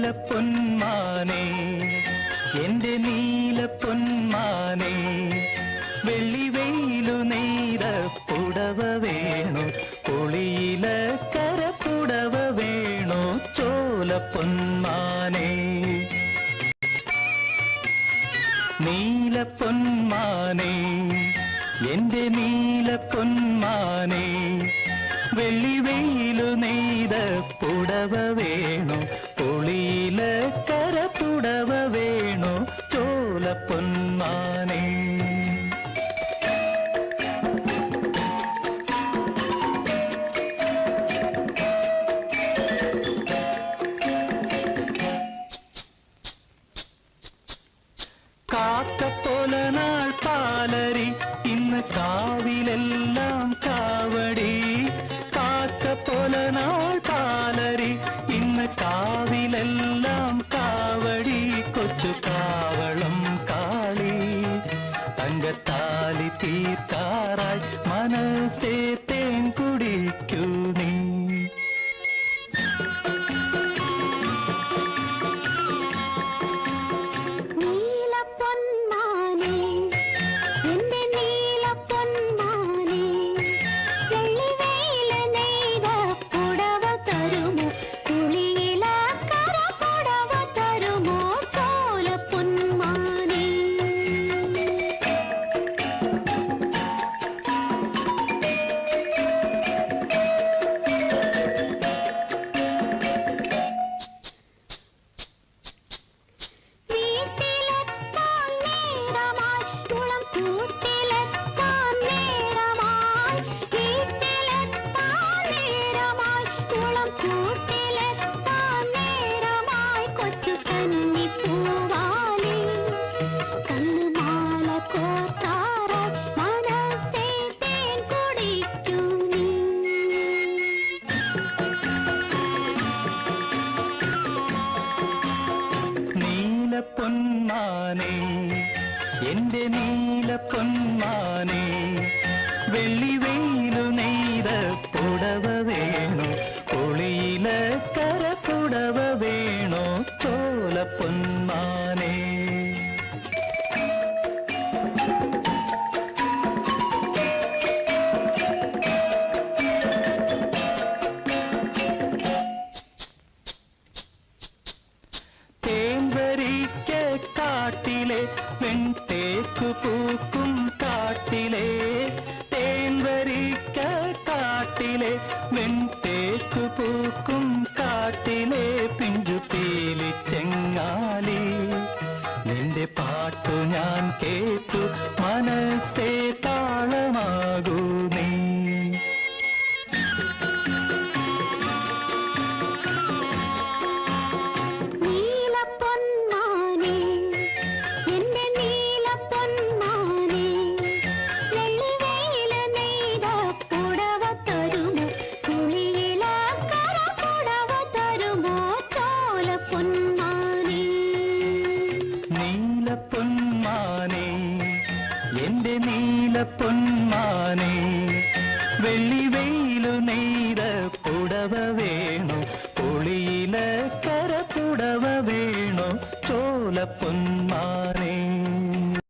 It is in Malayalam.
നീലപ്പൊന്മാനേ എന്റെ നീലപ്പൊന്മാനേ വെള്ളി വെയിലു നെയ്ത പുടവ വേണോ പൊളിയില കരപ്പുടവ വേണോ ചോലപ്പൊന്മാനേ നീലപ്പൊന്മാനേ എന്റെ നീലപ്പൊന്മാനേ വെള്ളി വെയിലു നെയ്ത പുടവ വേണോ പൊളിയില കരപ്പുടവ വേണോ ചോലപ്പൊന്മാനേ കാക്കപ്പോല നാൾ പാലരി ഇന്ന് കാവിലെല്ലാം കാവടി കാക്കപ്പോല നാൾ പാലരി ഇന്ന് കാവിലെല്ലാം കാവടി കൊച്ചു കാവളം കാളി തങ്കത്താലി തീർക്കാറായി മനസ്സേ തേൻ കുടിക്കൂ നീ നീലപ്പൊന്മാനേ എന്റെ നീലപ്പൊന്മാനേ വെള്ളി വെയിലു നെയ്ത പുടവ വേണോ പൊളിയില കരപ്പുടവ വേണോ ചോലപ്പൊന്മാനേ കാട്ടിലെ വെൺതേക്കു പൂക്കും കാട്ടിലെ തേൻവരിക്ക കാട്ടിലെ വെൺതേക്കു പൂക്കും കാട്ടിലെ പിഞ്ചു പീലി ചെങ്ങാലി നിന്റെ പാട്ടു ഞാൻ കേട്ടു മനസ്സേ താളമാകൂ നീ നീലപ്പൊന്മാനേ എന്റെ നീലപ്പൊന്മാനേ വെള്ളി വെയിലു നെയ്ത പുടവ വേണോ പൊളിയില കരപ്പുടവ വേണോ ചോലപ്പൊന്മാനേ